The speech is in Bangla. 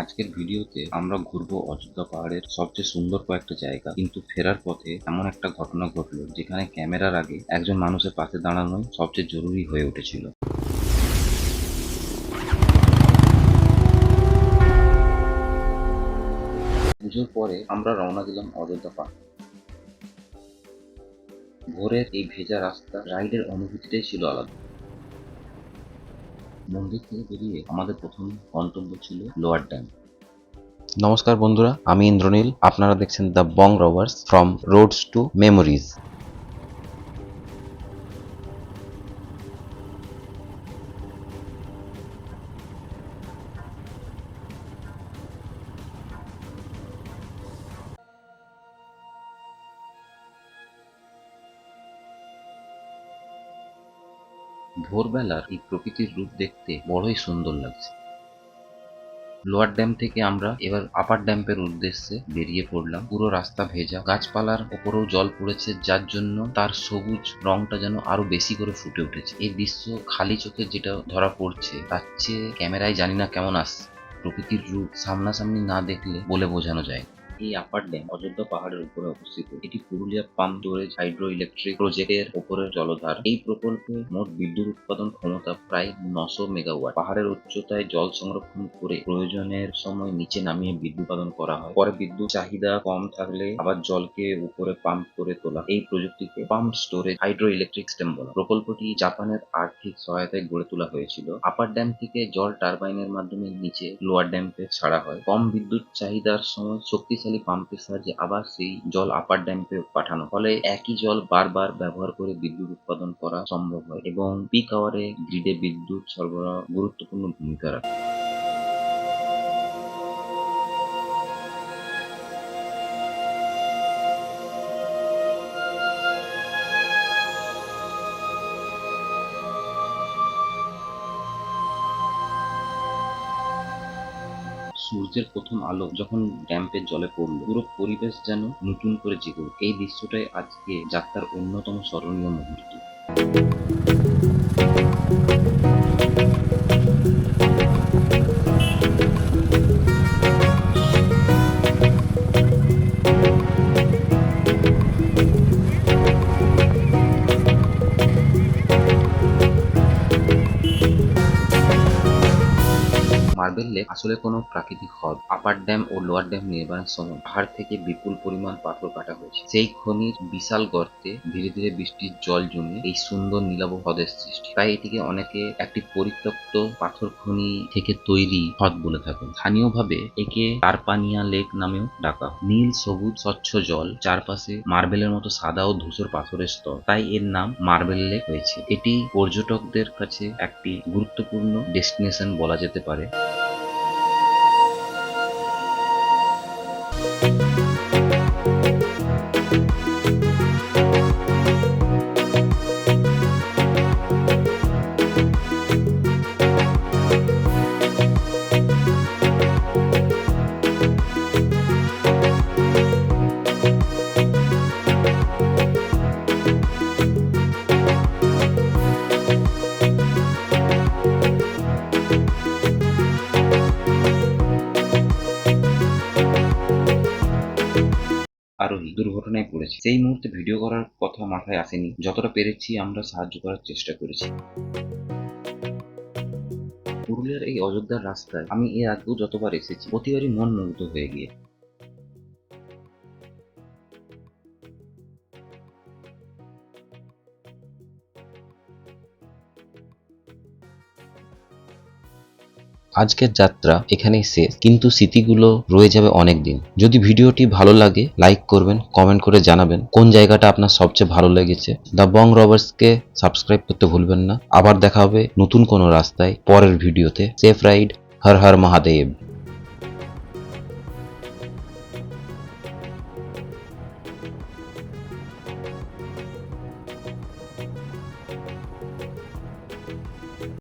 আজকের ভিডিওতে আমরা ঘুরবো অযোধ্যা পাহাড়ের সবচেয়ে সুন্দর কয়েকটা জায়গা। কিন্তু ফেরার পথে এমন একটা ঘটনা ঘটলো যেখানে ক্যামেরার আগে একজন মানুষের পাশে দাঁড়ানোই সবচেয়ে জরুরি হয়ে উঠেছিল। পুজোর পরে আমরা রওনা দিলাম অযোধ্যা পাহাড়। ভোরের এই ভেজা রাস্তা, রাইডের অনুভূতিটাই ছিল আলাদা। মন্দির থেকে বেরিয়ে আমাদের প্রথম গন্তব্য ছিল লোয়ার ড্যাম। নমস্কার বন্ধুরা, আমি ইন্দ্রনীল। আপনারা দেখছেন the Bong rovers from roads to memories. ভোরবেলার এই প্রকৃতির রূপ দেখতে বড়ই সুন্দর লাগছে। লোয়ার ড্যাম থেকে আমরা এবার আপার ড্যামের উদ্দেশ্যে বেরিয়ে পড়লাম। পুরো রাস্তা ভেজা, গাছপালার ওপরেও জল পড়েছে, যার জন্য তার সবুজ রংটা যেন আরো বেশি করে ফুটে উঠেছে। এই দৃশ্য খালি চোখে যেটা ধরা পড়ছে তার চেয়ে ক্যামেরায় জানি না কেমন আসছে। প্রকৃতির রূপ সামনাসামনি না দেখলে বলে বোঝানো যায়। এই আপার ড্যাম অযোধ্যা পাহাড়ের উপরে অবস্থিত। এটি Purulia pump storage hydro electric প্রজেক্টের উপরে জলধার। এই প্রকল্পে মোট বিদ্যুৎ উৎপাদন ক্ষমতা প্রায় 900 মেগাওয়াট। পাহাড়ের উচ্চতায় জল সংরক্ষণ করে প্রয়োজনের সময় নিচে নামিয়ে বিদ্যুৎ উৎপাদন করা হয়। পরে বিদ্যুৎ চাহিদা কম থাকলে আবার জলকে উপরে পাম্প করে তোলা। এই প্রযুক্তিকে pump storage hydro electric system বলা। প্রকল্পটি জাপানের আর্থিক সহায়তায় গড়ে তোলা হয়েছিল। আপার ড্যাম থেকে জল টারবাইনের মাধ্যমে নিচে লোয়ার ড্যামে ছাড়া হয়। কম বিদ্যুৎ চাহিদার সময় শক্তিশালী পাম্পের সাহায্যে আবার সেই জল আপার ড্যামে পাঠানো, ফলে একই জল বারবার ব্যবহার করে বিদ্যুৎ উৎপাদন করা সম্ভব হয় এবং পিক আওয়ারে গ্রিডে বিদ্যুৎ সরবরাহ গুরুত্বপূর্ণ ভূমিকা রাখে। সূর্যের প্রথম আলো যখন ড্যামের জলে পড়লো, পুরো পরিবেশ যেন নতুন করে জেগে ওঠে। এই দৃশ্যটাই আজকে যাত্রার অন্যতম স্মরণীয় মুহূর্ত। মার্বেল লেক আসলে কোনো প্রাকৃতিক হ্রদ। আপার ড্যাম ও লোয়ার ড্যাম নির্মাণের সময় পাহাড় থেকে বিপুল পরিমাণ পাথর কাটা হয়েছে। সেই খনির বিশাল গর্তে ধীরে ধীরে বৃষ্টির জল জমে এই সুন্দর নীলাভ হ্রদের সৃষ্টি। তাই এটিকে অনেকে একটি পরিত্যক্ত পাথর খনি থেকে তৈরি হ্রদ বলে থাকেন। স্থানীয়ভাবে একে তারপানিয়া লেক নামেও ডাকা হয়। নীল সবুজ স্বচ্ছ জল, চারপাশে মার্বেলের মতো সাদা ও ধূসর পাথরের স্তর, তাই এর নাম মার্বেল লেক হয়েছে। এটি পর্যটকদের কাছে একটি গুরুত্বপূর্ণ ডেস্টিনেশন বলা যেতে পারে। আরোহী দুর্ঘটনায় পড়েছে। সেই মুহূর্তে ভিডিও করার কথা মাথায় আসেনি। যতটা পেরেছি আমরা সাহায্য করার চেষ্টা করেছি। পুরুলিয়ার এই অযোধ্যার রাস্তায় আমি এর আগেও যতবার এসেছি প্রতিবারই মন মুগ্ধ হয়ে গিয়ে। আজকের যাত্রা এখানেই শেষ, কিন্তু স্মৃতিগুলো রয়ে যাবে অনেক দিন। যদি ভিডিওটি ভালো লাগে লাইক করবেন, কমেন্ট করে জানাবেন কোন জায়গাটা আপনার সবচেয়ে ভালো লেগেছে। দ্য বং রভার্সকে সাবস্ক্রাইব করতে ভুলবেন না। আবার দেখা হবে নতুন কোনো রাস্তায় পরের ভিডিওতে। Safe ride, Har Har Mahadev.